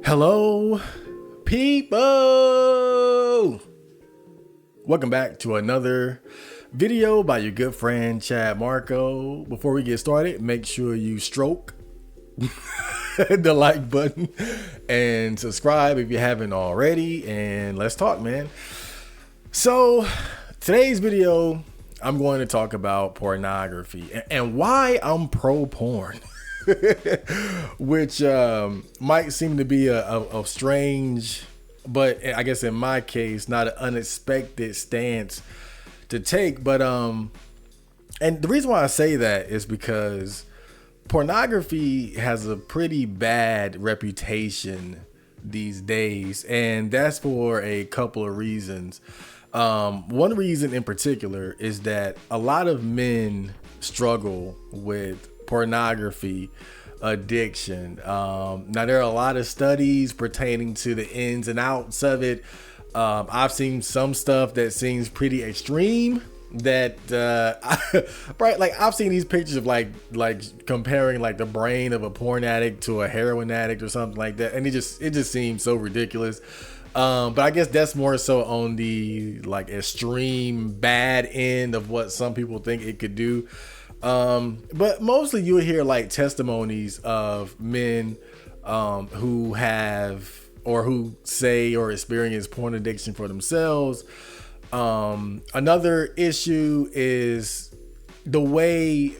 Hello, people. Welcome back to another video by your good friend Chad Marco. Before we get started, make sure you stroke the like button and subscribe if you haven't already. And let's talk, man. So today's video, I'm going to talk about pornography and why I'm pro porn. Which might seem to be a strange, but I guess in my case, not an unexpected stance to take. But and the reason why I say that is because pornography has a pretty bad reputation these days, and that's for a couple of reasons. One reason in particular is that a lot of men struggle with pornography addiction. Now there are a lot of studies pertaining to the ins and outs of it. I've seen some stuff that seems pretty extreme that right, like I've seen these pictures of like comparing like the brain of a porn addict to a heroin addict or something like that, and it just seems so ridiculous. But I guess that's more so on the like extreme bad end of what some people think it could do. But mostly you would hear like testimonies of men who have or who say or experience porn addiction for themselves. Another issue is the way,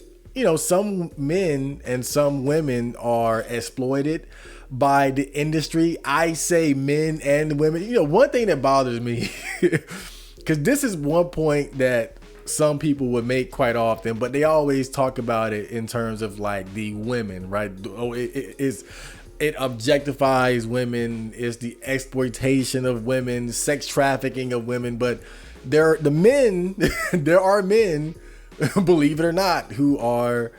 some men and some women are exploited by the industry. I say men and women. One thing that bothers me, because this is one point that some people would make quite often, but they always talk about it in terms of like the women, right? Oh, it objectifies women, is the exploitation of women, sex trafficking of women. But there are men, believe it or not, who are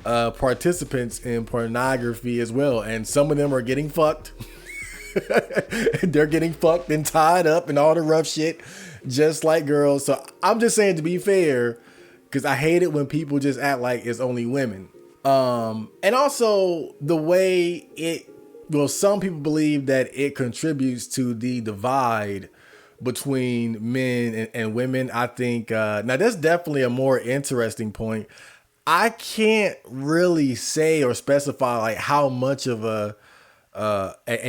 participants in pornography as well, and some of them are getting fucked. They're getting fucked and tied up and all the rough shit, just like girls. So I'm just saying, to be fair, because I hate it when people just act like it's only women. And also the way some people believe that it contributes to the divide between men and women. I think now that's definitely a more interesting point. I can't really say or specify like how much of a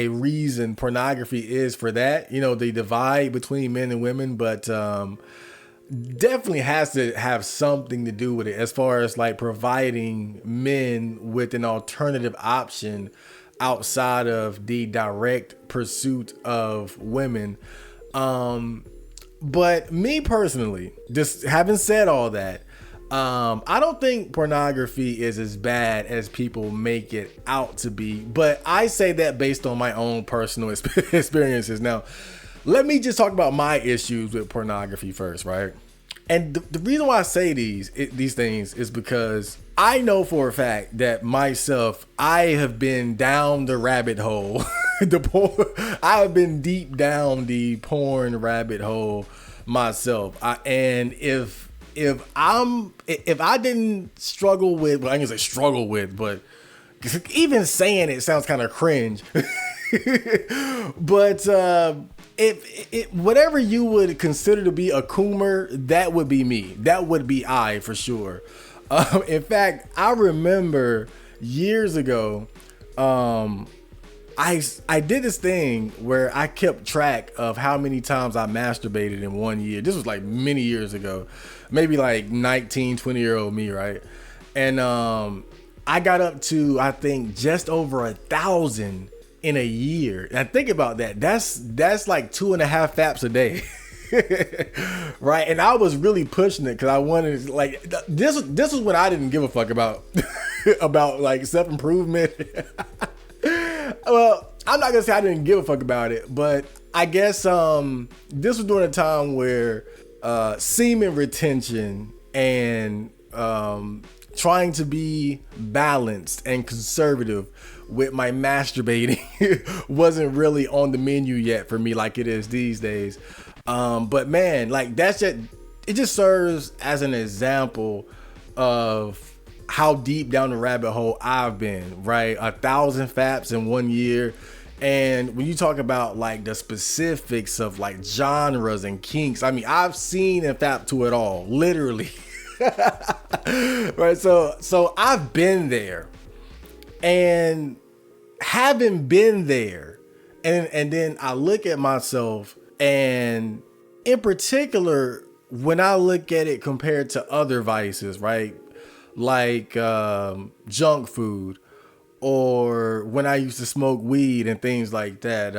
reason pornography is for that, the divide between men and women, but definitely has to have something to do with it as far as like providing men with an alternative option outside of the direct pursuit of women. But me personally, just having said all that, I don't think pornography is as bad as people make it out to be, but I say that based on my own personal experiences. Now, let me just talk about my issues with pornography first, right? And the reason why I say these things is because I know for a fact that myself, I have been down the rabbit hole. I have been deep down the porn rabbit hole myself. And if I didn't struggle with, well, I can say struggle with, but even saying it sounds kind of cringe. But if whatever you would consider to be a COOMer, that would be me. That would be I for sure. In fact, I remember years ago, I did this thing where I kept track of how many times I masturbated in 1 year. This was like many years ago, maybe like 19, 20-year-old me, right? And I got up to, I think, just over 1,000 in a year. And think about that. That's like 2.5 faps a day. Right? And I was really pushing it because I wanted, like, this was when I didn't give a fuck about about like self-improvement. Well, I'm not gonna say I didn't give a fuck about it, but I guess this was during a time where semen retention and trying to be balanced and conservative with my masturbating wasn't really on the menu yet for me like it is these days. But man, like it just serves as an example of how deep down the rabbit hole I've been, right? 1,000 faps in 1 year. And when you talk about like the specifics of like genres and kinks, I mean, I've seen and fapped to it all, literally. Right. So I've been there, and having been there, and then I look at myself, and in particular, when I look at it compared to other vices, right? Like junk food, or when I used to smoke weed and things like that,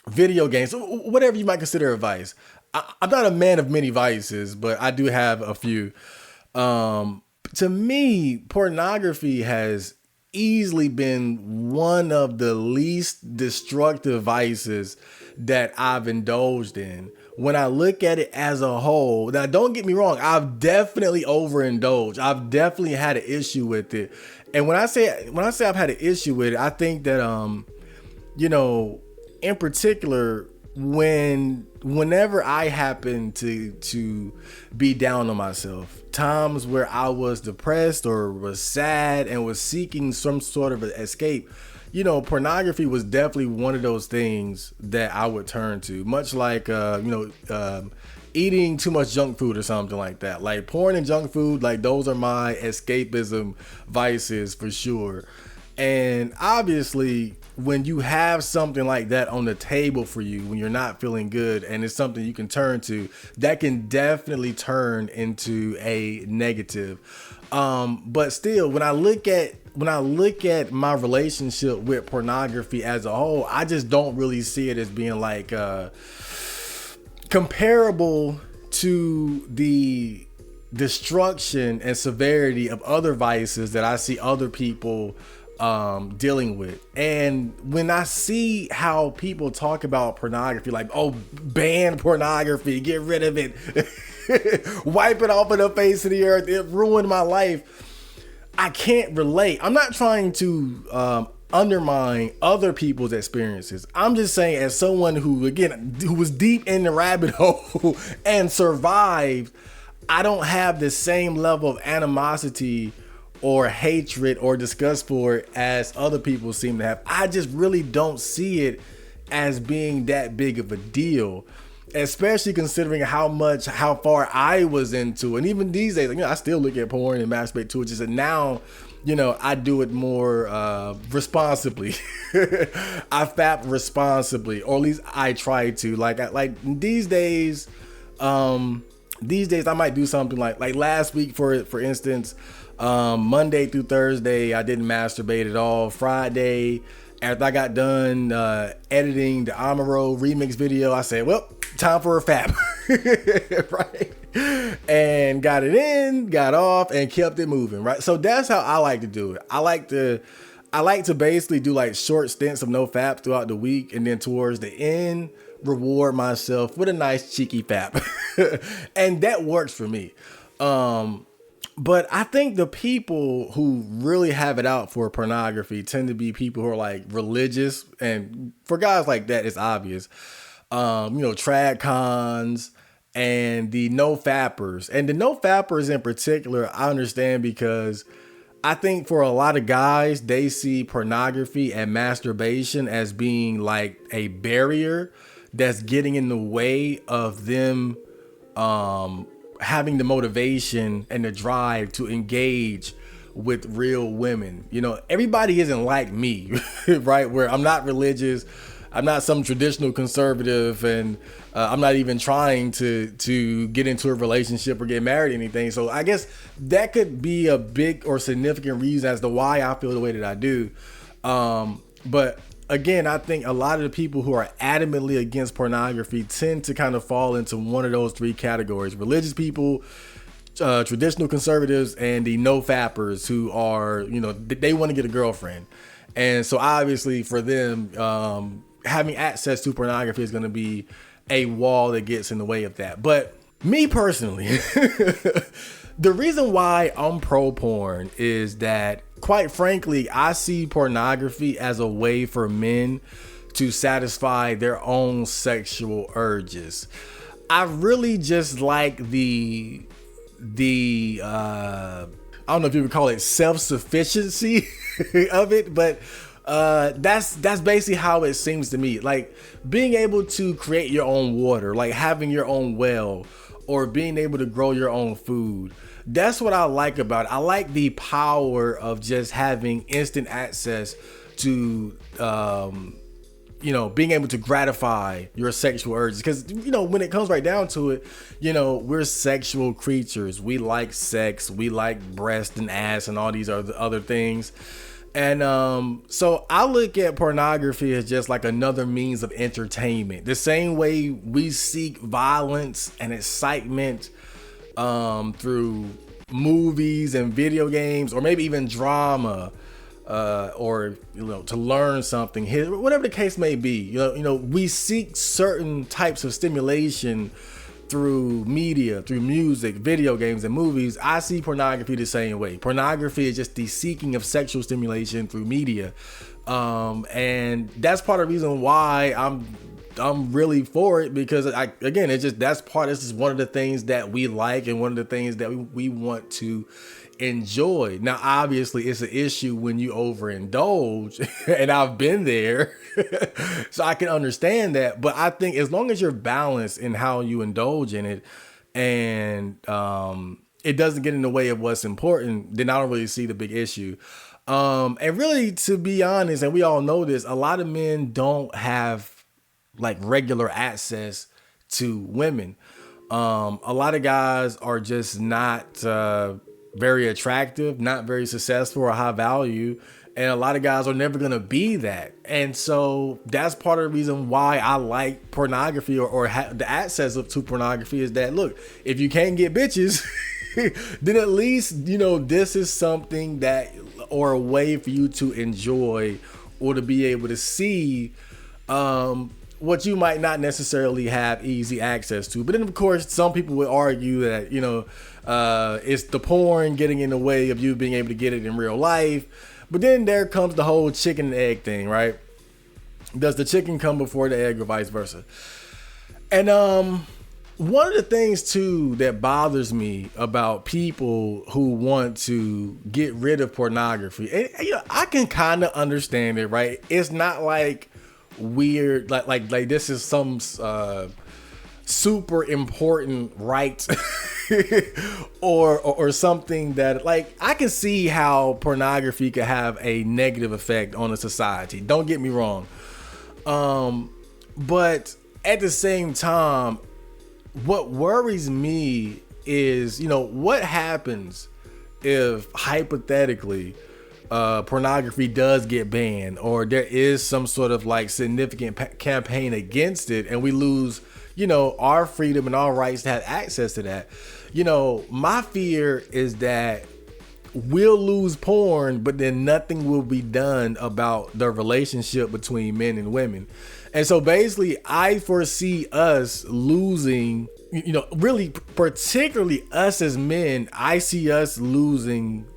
video games, whatever you might consider a vice. I'm not a man of many vices, but I do have a few. To me, pornography has easily been one of the least destructive vices that I've indulged in. When I look at it as a whole, now don't get me wrong, I've definitely overindulged. I've definitely had an issue with it. And when I say I've had an issue with it, I think that in particular, whenever I happen to be down on myself, times where I was depressed or was sad and was seeking some sort of an escape, pornography was definitely one of those things that I would turn to, much like eating too much junk food or something like that. Like porn and junk food, like those are my escapism vices for sure. And obviously, when you have something like that on the table for you, when you're not feeling good and it's something you can turn to, that can definitely turn into a negative. But still, when I look at my relationship with pornography as a whole, I just don't really see it as being like comparable to the destruction and severity of other vices that I see other people dealing with. And when I see how people talk about pornography, like, oh, ban pornography, get rid of it, wipe it off of the face of the earth, it ruined my life, I can't relate. I'm not trying to undermine other people's experiences. I'm just saying, as someone who was deep in the rabbit hole and survived, I don't have the same level of animosity or hatred or disgust for it as other people seem to have. I just really don't see it as being that big of a deal, especially considering how far I was into it. And even these days, I still look at porn and masturbate to it, just that now, I do it more responsibly. I fap responsibly, or at least I try to. Like these days I might do something like last week, for instance. Monday through Thursday, I didn't masturbate at all. Friday, after I got done editing the Amaro remix video, I said, well, time for a fap. Right? And got it in, got off, and kept it moving. Right? So that's how I like to do it. I like to basically do like short stints of no fap throughout the week, and then towards the end, reward myself with a nice cheeky fap. And that works for me. But I think the people who really have it out for pornography tend to be people who are like religious. And for guys like that, it's obvious. Trad cons and the no fappers. And the no fappers in particular, I understand, because I think for a lot of guys, they see pornography and masturbation as being like a barrier that's getting in the way of them having the motivation and the drive to engage with real women. Everybody isn't like me, right? Where I'm not religious, I'm not some traditional conservative, and I'm not even trying to get into a relationship or get married or anything. So I guess that could be a big or significant reason as to why I feel the way that I do. But again, I think a lot of the people who are adamantly against pornography tend to kind of fall into one of those three categories: religious people, traditional conservatives, and the no fappers who are, they want to get a girlfriend. And so obviously for them, having access to pornography is going to be a wall that gets in the way of that. But me personally, the reason why I'm pro porn is that, quite frankly, I see pornography as a way for men to satisfy their own sexual urges. I really just like the I don't know if you would call it self-sufficiency of it, but That's basically how it seems to me. Like being able to create your own water, like having your own well, or being able to grow your own food. That's what I like about it. I like the power of just having instant access to being able to gratify your sexual urges. Because, when it comes right down to it, we're sexual creatures. We like sex. We like breast and ass and all these other things. And so I look at pornography as just like another means of entertainment. The same way we seek violence and excitement through movies and video games, or maybe even drama, or to learn something, whatever the case may be. We seek certain types of stimulation through media, through music, video games, and movies. I see pornography the same way. Pornography is just the seeking of sexual stimulation through media, and that's part of the reason why I'm really for it, because this is one of the things that we like and one of the things that we want to enjoy. Now, obviously, it's an issue when you overindulge, and I've been there, so I can understand that. But I think as long as you're balanced in how you indulge in it, and it doesn't get in the way of what's important, then I don't really see the big issue. And really, to be honest, and we all know this, a lot of men don't have like regular access to women. A lot of guys are just not very attractive, not very successful or high value, and a lot of guys are never gonna be that. And so that's part of the reason why I like pornography, or the access to pornography, is that, look, if you can't get bitches, then at least this is something that, or a way for you to enjoy or to be able to see what you might not necessarily have easy access to. But then, of course, some people would argue that, it's the porn getting in the way of you being able to get it in real life. But then there comes the whole chicken and egg thing, right? Does the chicken come before the egg, or vice versa? And one of the things, too, that bothers me about people who want to get rid of pornography, and, I can kind of understand it, right? It's not like weird, like this is some super important right or something that, like, I can see how pornography could have a negative effect on a society. Don't get me wrong. But at the same time, what worries me is, what happens if hypothetically pornography does get banned, or there is some sort of like significant campaign against it, and we lose, our freedom and our rights to have access to that. My fear is that we'll lose porn, but then nothing will be done about the relationship between men and women. And so basically, I foresee us losing, really particularly us as men, I see us losing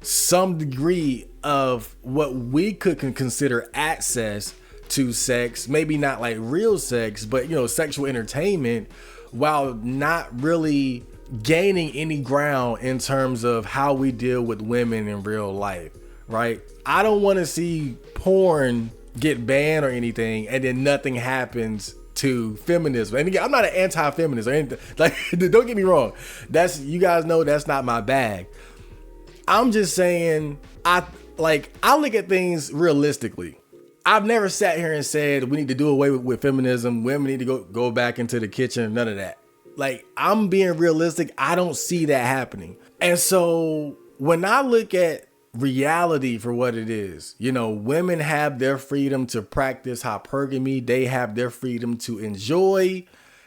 some degree of what we could consider access to sex. Maybe not like real sex, but sexual entertainment, while not really gaining any ground in terms of how we deal with women in real life, right? I don't want to see porn get banned or anything, and then nothing happens to feminism. And again, I'm not an anti-feminist or anything. Like, don't get me wrong. You guys know that's not my bag. I'm just saying, I look at things realistically. I've never sat here and said we need to do away with feminism. Women need to go back into the kitchen. None of that. Like, I'm being realistic. I don't see that happening. And so when I look at reality for what it is, women have their freedom to practice hypergamy. They have their freedom to enjoy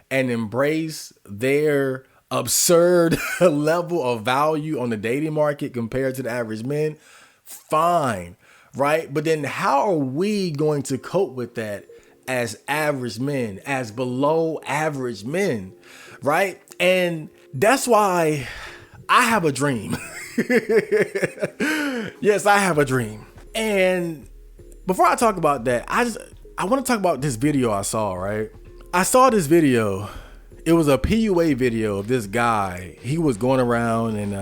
and embrace their absurd level of value on the dating market compared to the average men. Fine, right? But then how are we going to cope with that as average men, as below average men, right? And that's why I have a dream. Yes, I have a dream. And before I talk about that, I want to talk about this video I saw, right? I saw this video. It was a PUA video of this guy. He was going around and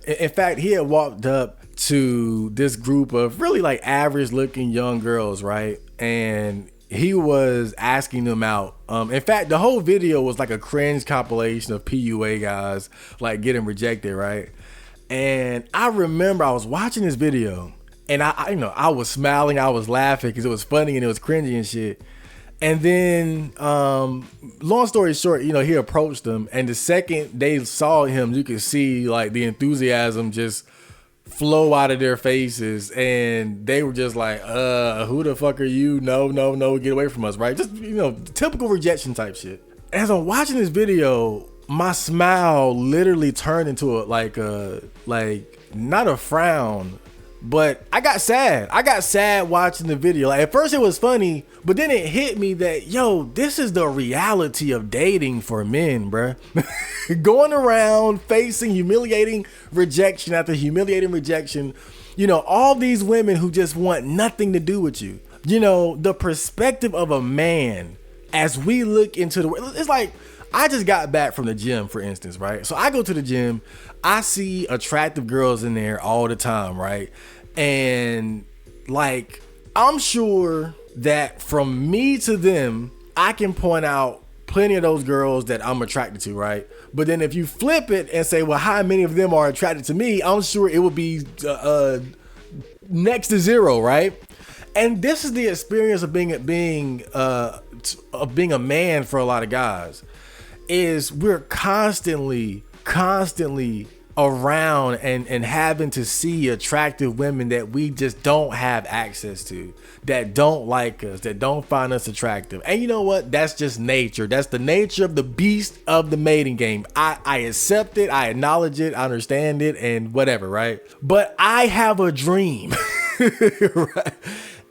in fact, he had walked up to this group of really like average looking young girls, right? And he was asking them out. In fact, the whole video was like a cringe compilation of PUA guys like getting rejected, right? And I remember I was watching this video and I was smiling, I was laughing because it was funny and it was cringy and shit. And then, long story short, he approached them, and the second they saw him, you could see like the enthusiasm just flow out of their faces, and they were just like, who the fuck are you? No, get away from us, right? Just, typical rejection type shit. As I'm watching this video, my smile literally turned into not a frown, but I got sad. I got sad watching the video. Like, at first it was funny, but then it hit me that, this is the reality of dating for men, bruh. Going around facing humiliating rejection after humiliating rejection. All these women who just want nothing to do with you. The perspective of a man as we look into the world. It's like, I just got back from the gym, for instance, right? So I go to the gym, I see attractive girls in there all the time, right? And like, I'm sure that from me to them, I can point out plenty of those girls that I'm attracted to, right? But then if you flip it and say, well, how many of them are attracted to me? I'm sure it would be next to zero, right? And this is the experience of being a man for a lot of guys. Is we're constantly around and having to see attractive women that we just don't have access to, that don't like us, that don't find us attractive. And you know what? That's just nature. That's the nature of the beast of the mating game. I accept it, I acknowledge it, I understand it, and whatever, right? But I have a dream. Right?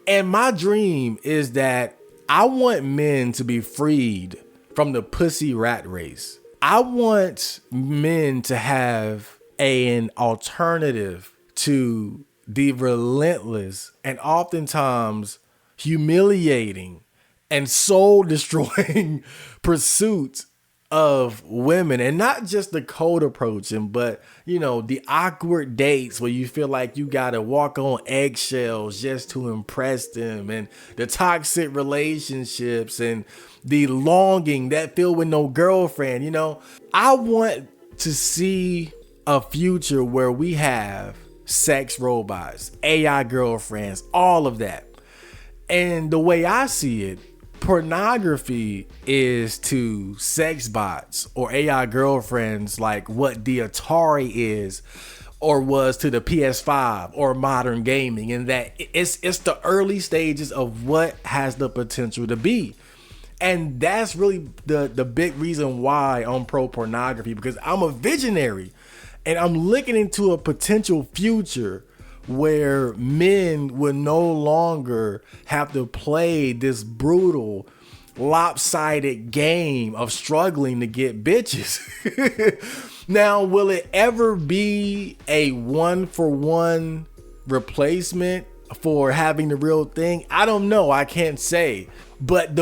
And my dream is that I want men to be freed from the pussy rat race. I want men to have an alternative to the relentless and oftentimes humiliating and soul destroying pursuit of women, and not just the cold approaching, but the awkward dates where you feel like you gotta walk on eggshells just to impress them, and the toxic relationships and the longing that feel with no girlfriend. I want to see a future where we have sex robots, AI girlfriends, all of that. And the way I see it, pornography is to sex bots or AI girlfriends like what the Atari is or was to the PS5 or modern gaming, and that it's the early stages of what has the potential to be. And that's really the big reason why I'm pro pornography, because I'm a visionary and I'm looking into a potential future where men will no longer have to play this brutal, lopsided game of struggling to get bitches. Now, will it ever be a 1-for-1 replacement for having the real thing? I don't know. I can't say. But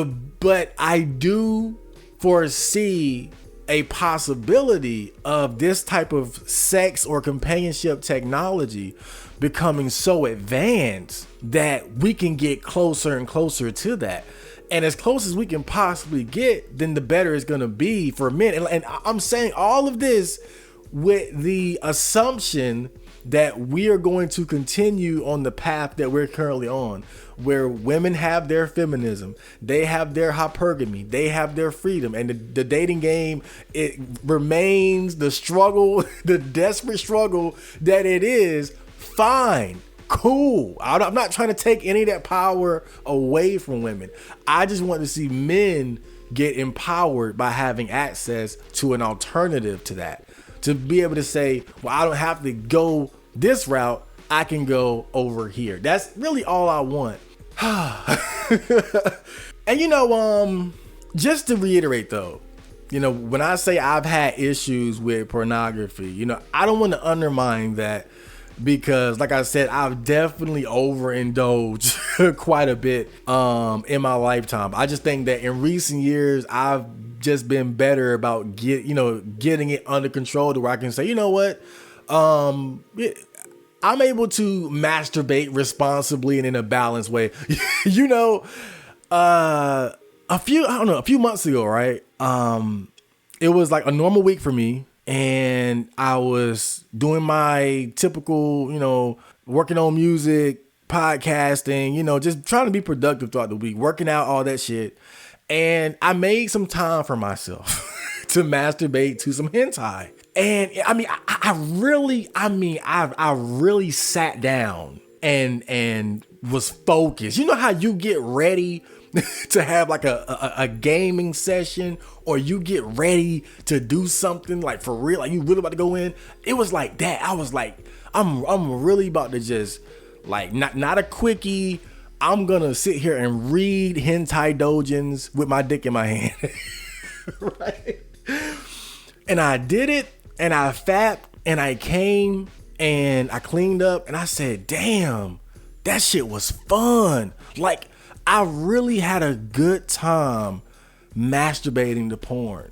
I do foresee a possibility of this type of sex or companionship technology becoming so advanced that we can get closer and closer to that. And as close as we can possibly get, then the better it's going to be for men. And I'm saying all of this with the assumption that we are going to continue on the path that we're currently on, where women have their feminism, they have their hypergamy, they have their freedom, and the dating game, it remains the struggle, the desperate struggle that it is. Fine, cool. I'm not trying to take any of that power away from women. I just want to see men get empowered by having access to an alternative to that. To be able to say, well, I don't have to go this route, I can go over here. That's really all I want. And just to reiterate though, when I say I've had issues with pornography, I don't want to undermine that, because like I said, I've definitely overindulged quite a bit in my lifetime. I just think that in recent years, I've just been better about getting it under control to where I can say, you know what, I'm able to masturbate responsibly and in a balanced way. You know, a few months ago, right? It was like a normal week for me, and I was doing my typical, working on music, podcasting, just trying to be productive throughout the week, working out, all that shit. And I made some time for myself to masturbate to some hentai. And I mean, I really sat down and was focused. You know how you get ready to have like a gaming session, or you get ready to do something like for real, like you really about to go in? It was like that. I was like, I'm really about to just like, not a quickie. I'm gonna sit here and read hentai dojins with my dick in my hand. Right? And I did it, and I fapped, and I came, and I cleaned up, and I said, damn, that shit was fun. Like, I really had a good time masturbating to porn.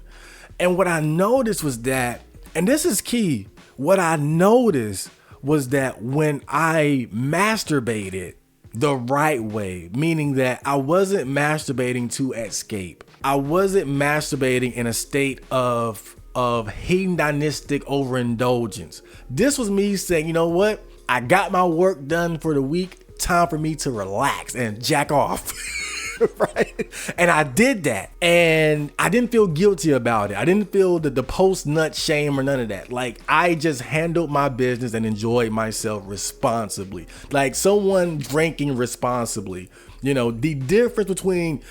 And what I noticed was that, and this is key, what I noticed was that when I masturbated the right way, meaning that I wasn't masturbating to escape, I wasn't masturbating in a state of hedonistic overindulgence. This was me saying, you know what? I got my work done for the week. Time for me to relax and jack off. Right? And I did that, and I didn't feel guilty about it. I didn't feel the post nut shame or none of that. Like, I just handled my business and enjoyed myself responsibly, like someone drinking responsibly. The difference between,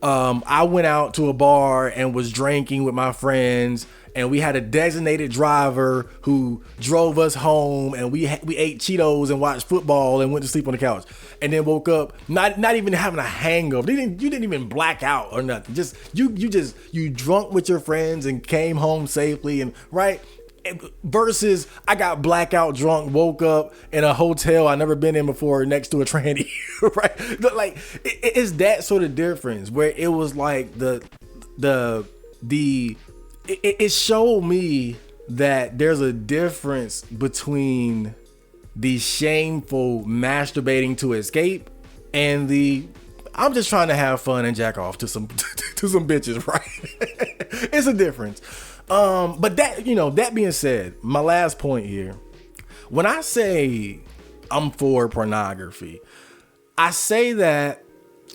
I went out to a bar and was drinking with my friends, and we had a designated driver who drove us home, and we ate Cheetos and watched football and went to sleep on the couch, and then woke up not even having a hangover. You didn't even black out or nothing. Just you drunk with your friends and came home safely, and right. Versus I got blackout drunk, woke up in a hotel I never been in before next to a tranny. Right? Like, it's that sort of difference where it was like it showed me that there's a difference between the shameful masturbating to escape and the I'm just trying to have fun and jack off to some to some bitches, right? It's a difference. But that being said, my last point here, when I say I'm for pornography, I say that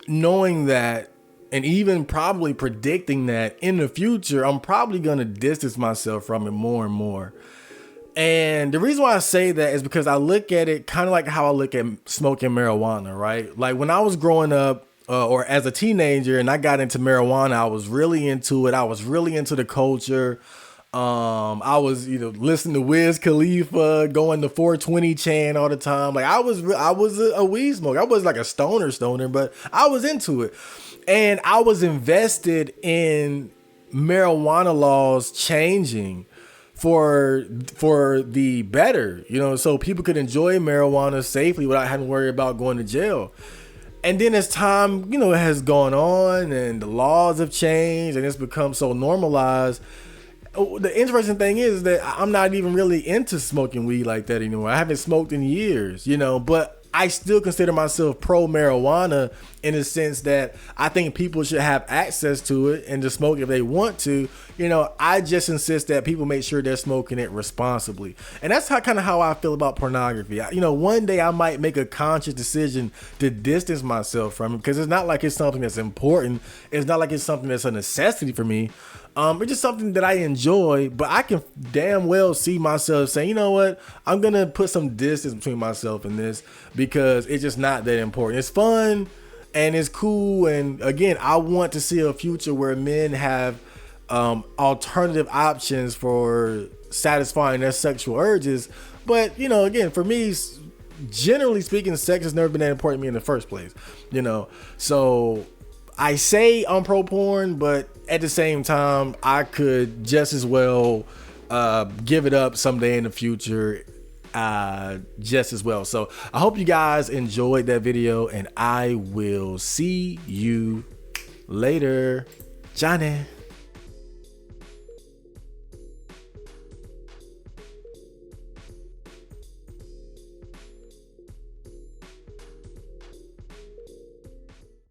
knowing that, and even probably predicting that in the future, I'm probably going to distance myself from it more and more. And the reason why I say that is because I look at it kind of like how I look at smoking marijuana, right? Like when I was growing up, or as a teenager, and I got into marijuana, I was really into it. I was really into the culture. I was, listening to Wiz Khalifa, going to 420 Chan all the time. Like I was a weed smoker. I was like a stoner, but I was into it. And I was invested in marijuana laws changing for the better, so people could enjoy marijuana safely without having to worry about going to jail. And then as time, has gone on and the laws have changed and it's become so normalized, the interesting thing is that I'm not even really into smoking weed like that anymore. I haven't smoked in years, but I still consider myself pro marijuana in the sense that I think people should have access to it and to smoke if they want to. I just insist that people make sure they're smoking it responsibly. And that's how I feel about pornography. One day I might make a conscious decision to distance myself from it because it's not like it's something that's important. It's not like it's something that's a necessity for me. It's just something that I enjoy, but I can damn well see myself saying, you know what, I'm going to put some distance between myself and this because it's just not that important. It's fun and it's cool. And again, I want to see a future where men have alternative options for satisfying their sexual urges. But, again, for me, generally speaking, sex has never been that important to me in the first place, so I say I'm pro porn, but at the same time, I could just as well give it up someday in the future just as well. So I hope you guys enjoyed that video, and I will see you later. Johnny.